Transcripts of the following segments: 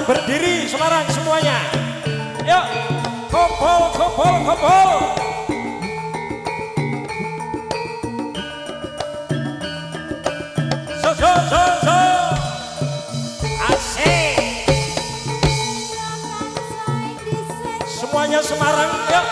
berdiri Semarang semuanya. Yuk, kumpul, kumpul, kumpul. So, so, so, so. Asik. Semuanya Semarang, yuk.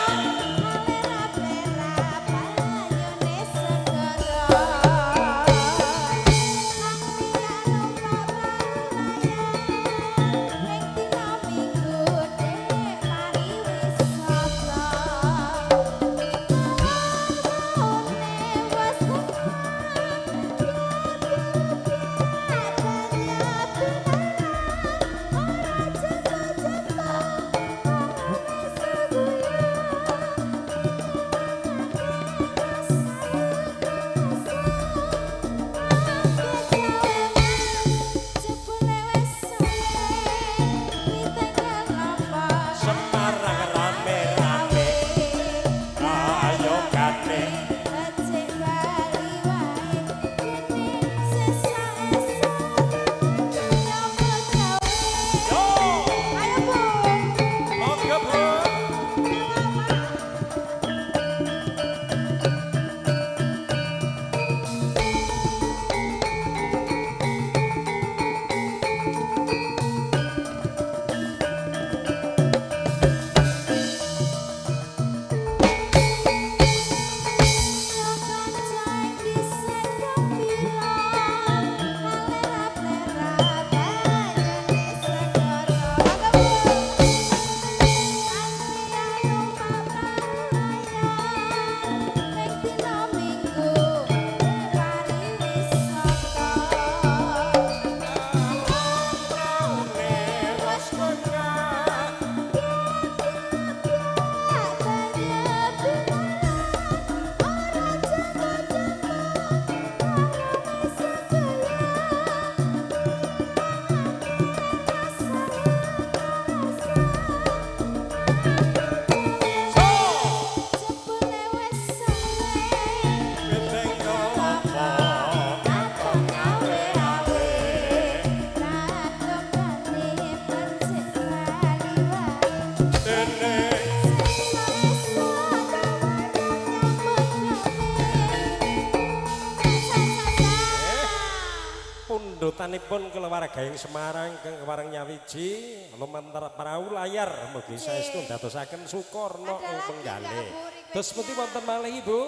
Pundutanipun keluarga yang Semarang kang kepareng nyawiji lumantar perahu layar mugi saestu ndadosaken Sukorno ing penggale. Terus putih wonten malih Ibu,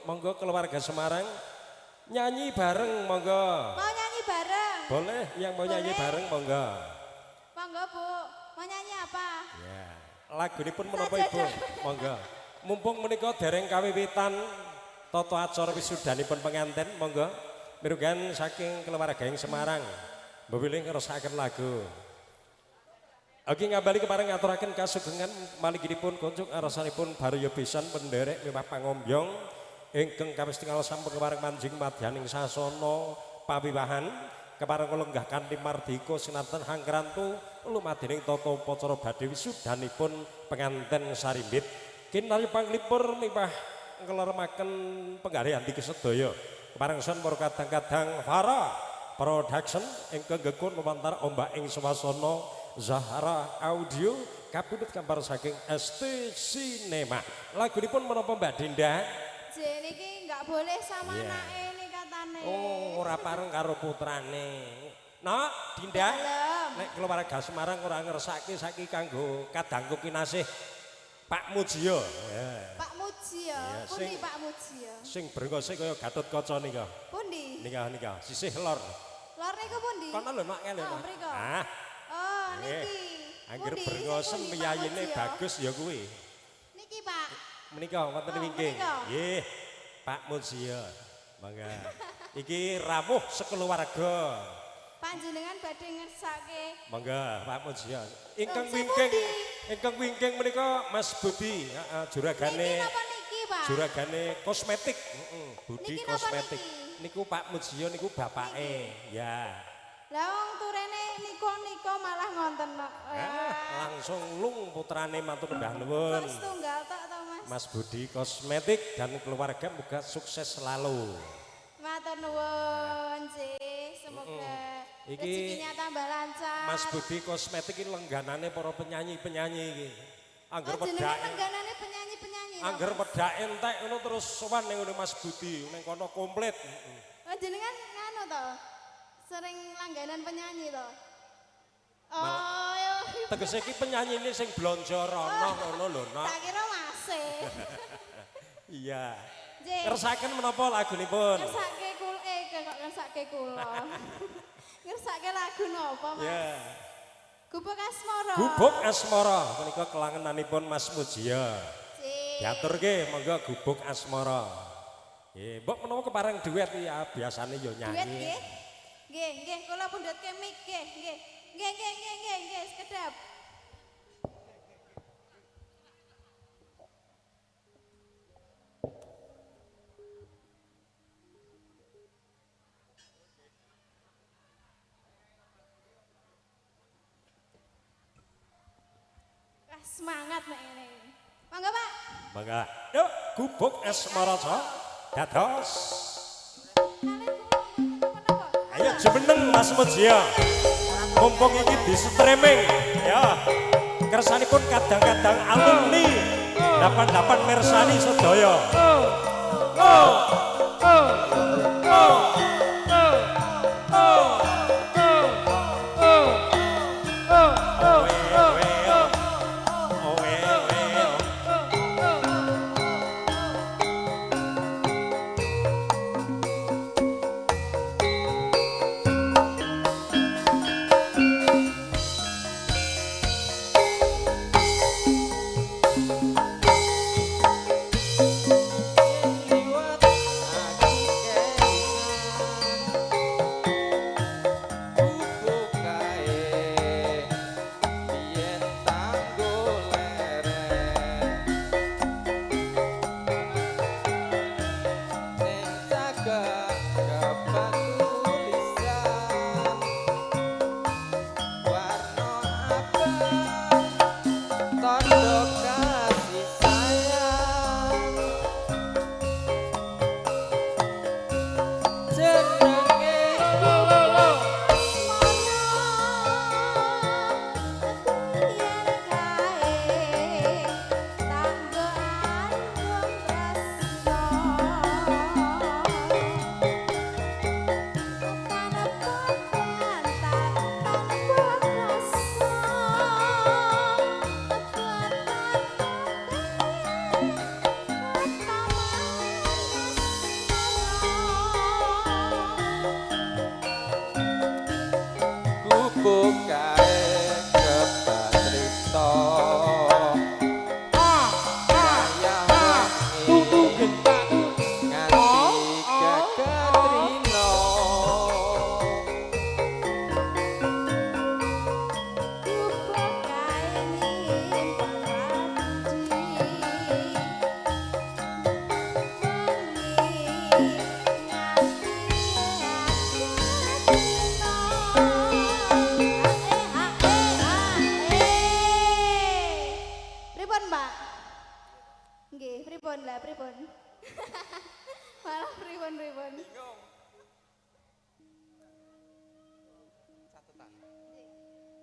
monggo keluarga Semarang nyanyi bareng monggo. Mau nyanyi bareng? Boleh, yang mau nyanyi bareng monggo. Monggo Bu, mau nyanyi apa? Ya, lagunipun menapa Ibu? Monggo. Mumpung menika dereng kawiwitan tata acara wisudanipun pengantin, monggo. Mirugan saking keluarga yang Semarang bewilih ngerosaken lagu. Oke ngabali kepareng ngaturaken kasugengan maligipun kunjuk arasanipun Barya pisan penderek mewah pangombyong ingkang kawis tingal sampun kepareng manjing madyaning sasana pawiwahan kepareng lenggah kanthi mardika sinartan hangkrantu lumadening tata upacara badhe wisudanipun penganten sarimbit kinarya panglipur mewah ngeloremaken penggalih andi kesedaya. Parangson para kadang-kadang Farah Production ingkang gegun lumantar ombak ing swasana Zahra Audio kapundhut kabar saking ST Cinema. Lagunipun menapa Mbak Dinda? Niki enggak boleh sama anake nih katane. Oh, ora pareng karo putrane. Nah, Dinda, nek keluarga Semarang ora ngersake saiki kanggo kadangku kinasih Pak Mujio. Pak Mujio, pundi Pak Mujio? Sing brengose kaya Gatotkaca nika. Pundi? Nika sisih lor. Lor niku pundi? Kono lho mak kene. Ah. Oh, niki. Angger brengosem piyayine bagus ya kuwi. Niki Pak. Menika wonten wingking. Nggih. Pak Mujio. Mangga. Iki rawuh sekeluarga. Panjenengan badhe ngersake. Mangga Pak Mujio. Ingkang wingking menika Mas Budi, juragane. Niki napa niki, Pak? Juragane kosmetik. Budi Niki kosmetik. niki? Niku Pak Mujio niku bapake. Ya. Lah wong turene niko malah ngonten kok. Langsung lung putrane matur mbah nuwun. Terus tunggal tok to, Mas. Mas Budi kosmetik dan keluarga muga sukses selalu. Matur nuwun, sih. Semoga Iki rezekinya tambah lancar. Mas Budi kosmetik iki lengganane para penyanyi-penyanyi iki. Angger jenengan wedak. langganane penyanyi-penyanyi. Angger wedak entek ngono terus sowan ning ngene Mas Budi ning kono komplit. Oh jenengan nganu to. Sering langganan penyanyi to. Oh, yo. Tegese iki penyanyine sing blonjo rono ngono lho, Nak. Tak kira masih. Iya. Nggih. Kersaken menapa lagunipun? Ngersake kok ngersake kula. Ngersake lagu napa, Mas? Ya. Gubuk Asmara. Gubuk Asmara menika kelangenanipun Mas Mujia. Cik. Diaturke monggo Gubuk Asmara. Nggih, mbok menawa kepareng duet ya biasane ya Duet nyanyi. nggih. Nggih, kula pundhutke mic nggih, nggih. Nggih, sekedap. Semangat nek ngene. Monggo, Pak. Mangga. Yuk, Gubuk Asmara dados. Ayo jemeneng Mas Mujia. Mumpung iki di streaming ya. Kersanipun kadang-kadang alumni 88 Mersani sedaya.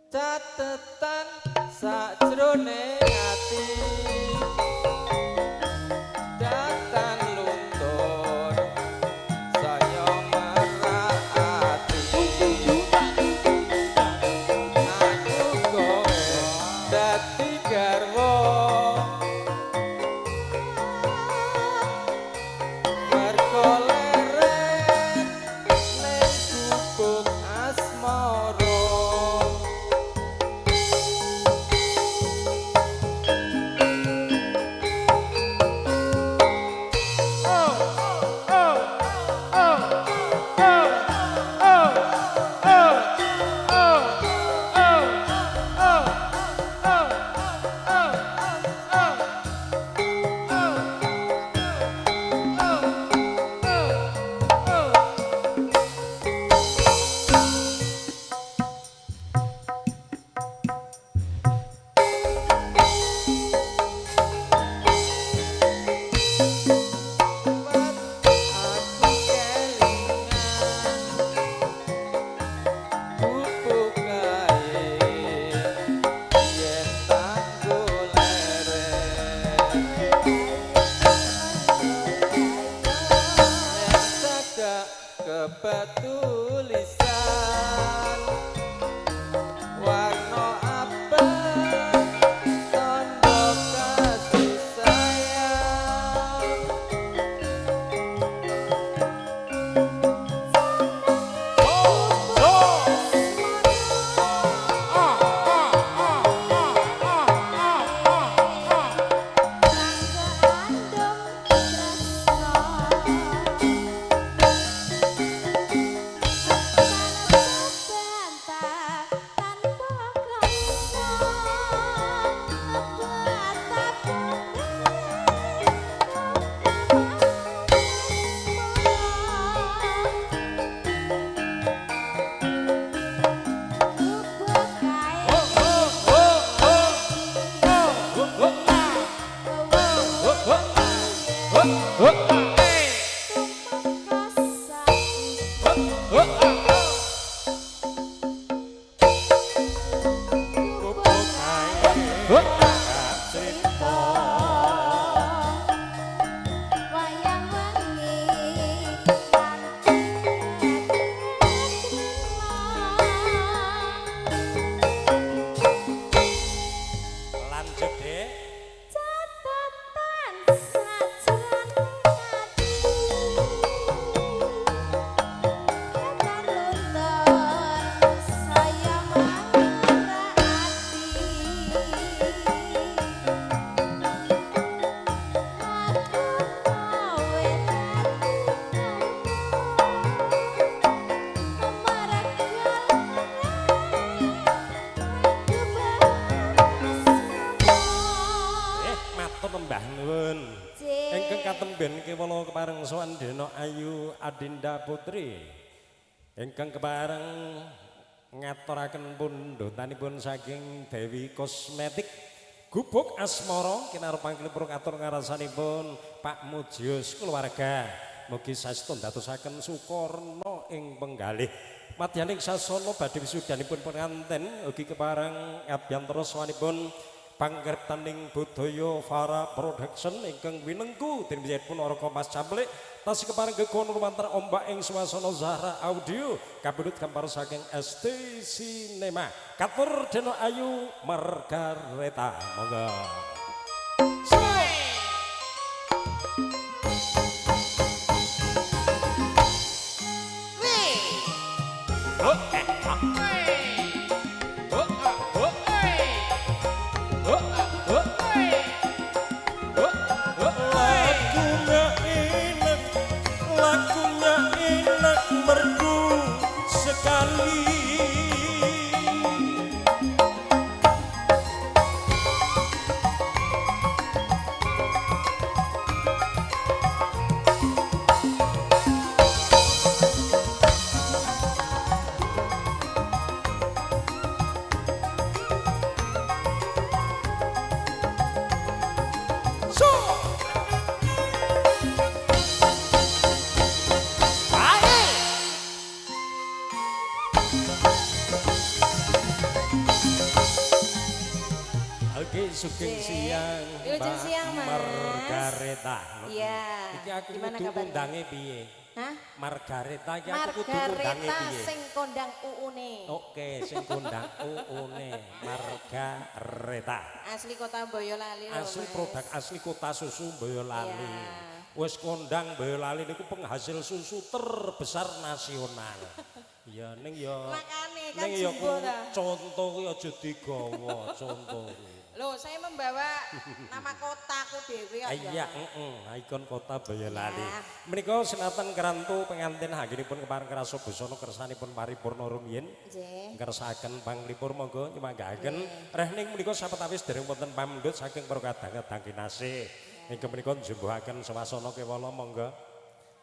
Catetan sajroning ati datan luntur saya merati aku kowe dadi garwa mergo leren ning gubuk asmara. Nggih. Catatan sajroning ati. Ketan luntur saya mangeraati. Aku kowe Matur mbah nuwun. Ingkang katemben kewala kepareng sowan Dena Ayu Adinda Putri. Ingkang kepareng ngaturaken pundhutanipun saking Dewi Kosmetik Gubuk Asmara kinarup panglipur katur ngarasanipun Pak Mujius keluarga. Mugi saestu ndadosaken sukarna ing penggalih. Madyaning sasana badhe wisudanipun penganten ugi kepareng abiyantara sawanipun panggertaning budaya Fara Production ingkang winengku dinbiyayipun ora Kompas Camplik tasih kepareng gegono lumantar ombak ing swasana Zahra Audio kabudut kampar saking ST Cinema katur Dena Ayu Margareta monggo. Sugeng siang, Mbak Margareta. Iya. Iki aku Gimana kudu kabarnya? undange piye? Hah? Margareta iki aku kudu undange Margareta piye? sing kondang uune. Oke, sing kondang uune Margareta. Asli Kota Boyolali lho, Asli Mas. produk asli kota susu Boyolali. Iya. Wis kondang Boyolali niku penghasil susu terbesar nasional. Ya ning ya Makane kan ning ya jumbo ta. contoh kuwi aja digawa contoh kuwi. Loh, saya membawa nama kotaku dhewe kok. Iya, ikon kota Boyolali. Ya. Menika senatan kerantu pengantin hanggenipun kepareng kerasa busana kersanipun paripurna rumiyin. Nggih. Ngersakaken panglipur monggo nyemanggaken. Reh ning menika sapetawis dereng wonten pamundhut saking para kadang-kadang kinasih. Ingkang menika njumbuhaken swasana kewala monggo.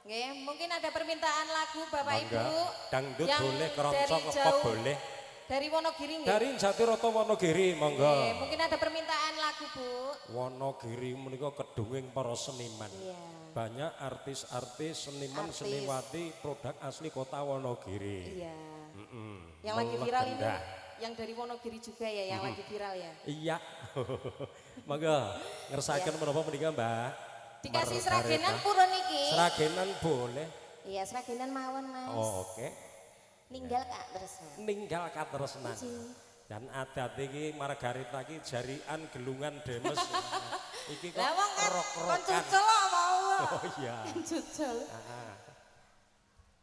Nggih, mungkin ada permintaan lagu Bapak Monggo. Ibu. Dangdut yang boleh, keroncong dari ngepop jauh. boleh. Dari Wonogiri nggih. Dari Jatiroto Wonogiri monggo. Nggih, mungkin ada permintaan lagu, Bu. Wonogiri menika kedunging para seniman. Iya. Banyak artis-artis, seniman, Artis. seniwati produk asli kota Wonogiri. Iya. Yang lagi viral ini yang dari Wonogiri juga ya, yang lagi viral ya. Iya. Monggo ngersakaken menapa menika, Mbak? Dikasih Margareta. seragenan purun niki. Seragenan boleh. Iya, seragenan mawon, Mas. Oh, oke. Ninggal Kak terus. Ninggal katresnan. Dan adat iki Margareta iki jarian gelungan demes. Iki kok Lah wong kan kon rok-rokan. cucul kok mau. Oh iya. Cucul.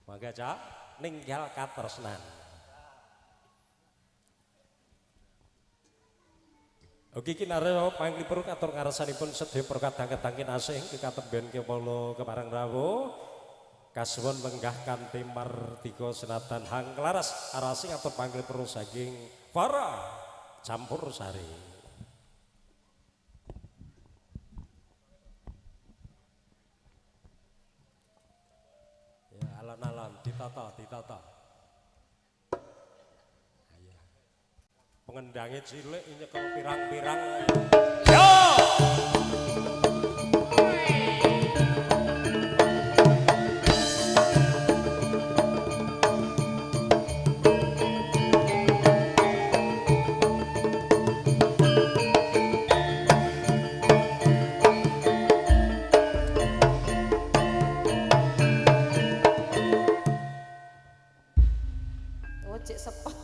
Mangga Cak, ninggal katresnan. Ugi kinarya panglipur katur ngarsanipun sedaya perkadang-kadang kinasih kekatemben kepala kepareng rawuh kasuwun lenggah kanthi martika senatan hang klaras arasing atur panglipur saking para campur sari. Ya alon-alon ditata. Pengendangnya cilik nyekel pirang-pirang. Yo! Oh, cek sepot.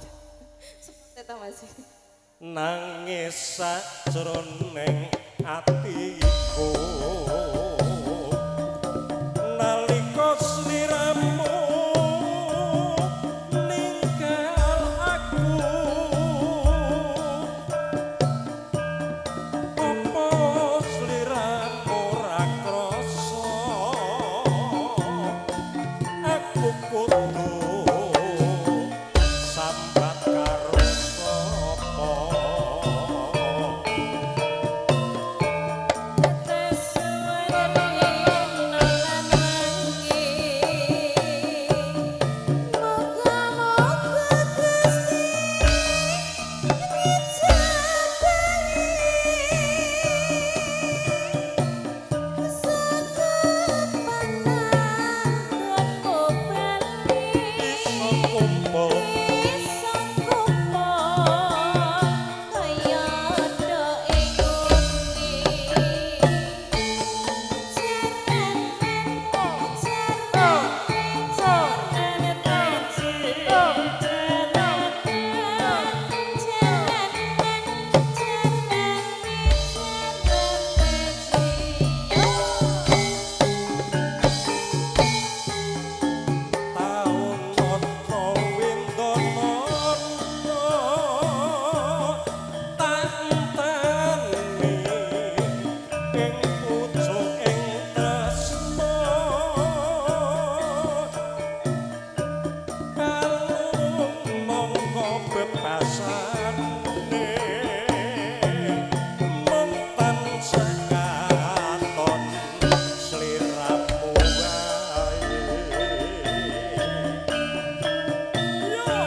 Sepot ta Mas. Nangis sakjroning atiku nalika sliramu ninggal aku apa sliramu ora krasa aku kudu sambat karo sapa iso kumpul taun nata windana tak enteni ing pucuking tresna kalung mongko bebasane mung tansah katon sliramu wae yo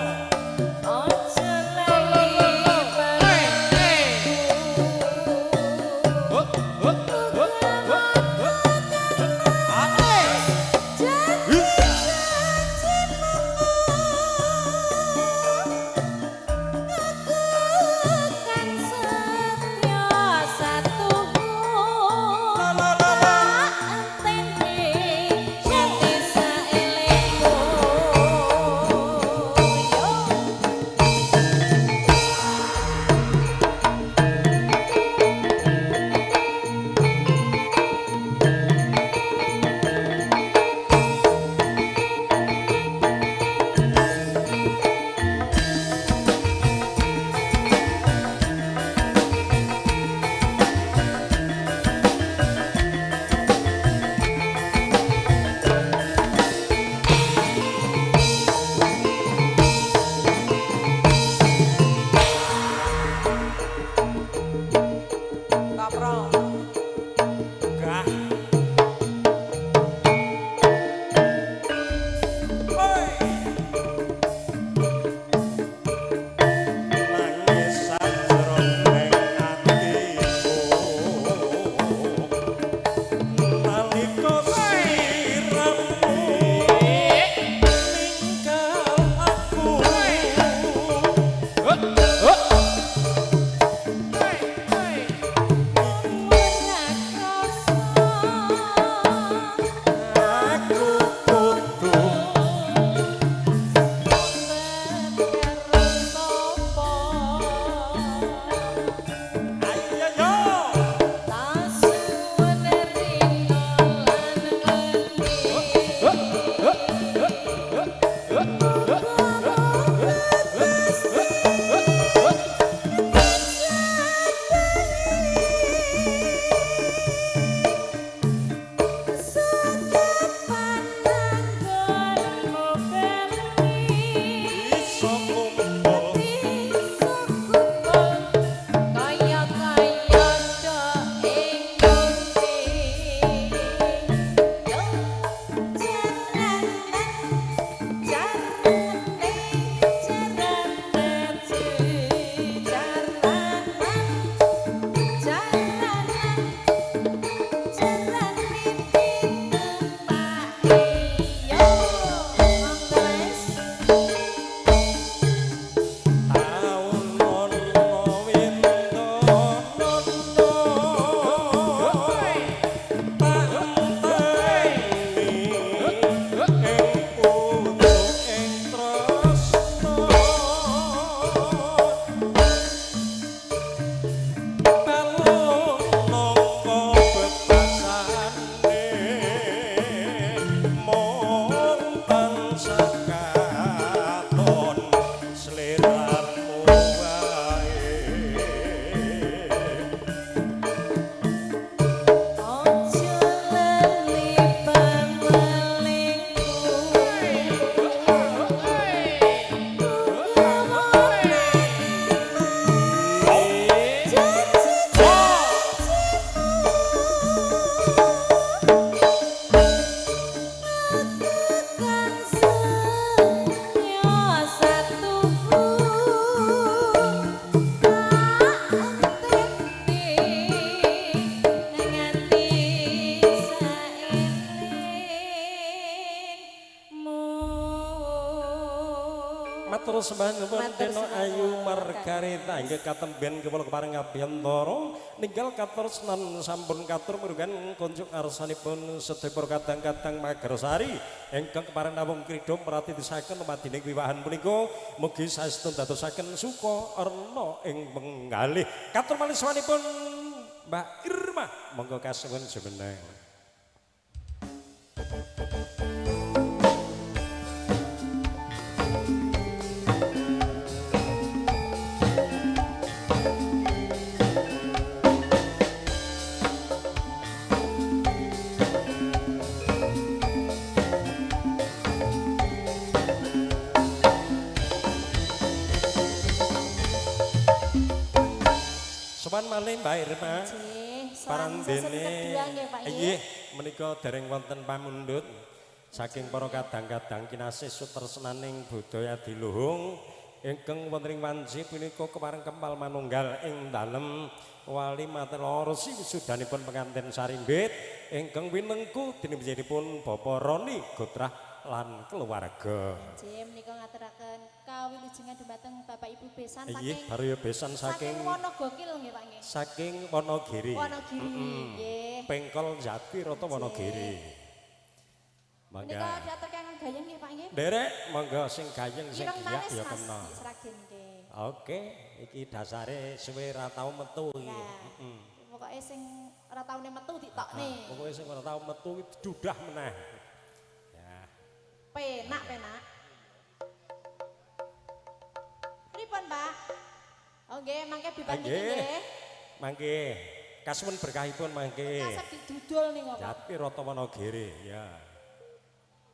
gah nangis sajroning atiku nalika sliramu ninggal aku sembahan deno ayu margarita inggih katemben kewala kepareng abiyantara ninggal katur senan sampun katur mirugan kunjuk arsanipun sedaya kadang-kadang Magersari ingkang kepareng namung kridha pratidisaken madining wiwahan punika mugi saestu dadosaken suka erna ing penggalih katur malih sawanipun Mbak Irma monggo kasuwun jumeneng. Sopan malih Mbak Irma. Parandene. Nggih, menika dereng wonten pamundhut saking para kadang-kadang kinasih sutresnaning budaya diluhung ingkang wonten ing wanci punika kepareng kempal manunggal ing dalem wali matela resi wisudanipun pengantin sarimbit ingkang winengku dinamipun Bapak Roni Gotrah lan keluarga. Nggih, menika ngaturaken kawilujengan dumateng Bapak Ibu besan saking Baraya besan saking Wonogokil nggih Pak nggih. Saking Wonogiri. Wonogiri nggih. Pengkol Jati Rata Wonogiri. Mangga. Menika diaturaken gayeng nggih Pak nggih. Derek monggo sing gayeng sing giyak ya kena. Seragen nggih. Oke, iki dasare suwe ra tau metu iki. Pokoke sing ora taune metu ditokne. Pokoke sing ora tau metu iki dudah meneh. Penak. Pripun, Pak? Oh nggih, mangke biban niki nggih. Mangke kasuwun berkahipun mangke. Kasep didudul ning kok. Jati Rata Wonogiri, ya.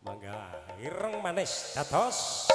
Mangga ireng manis dados.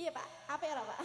Iya Pak, apa ya Pak?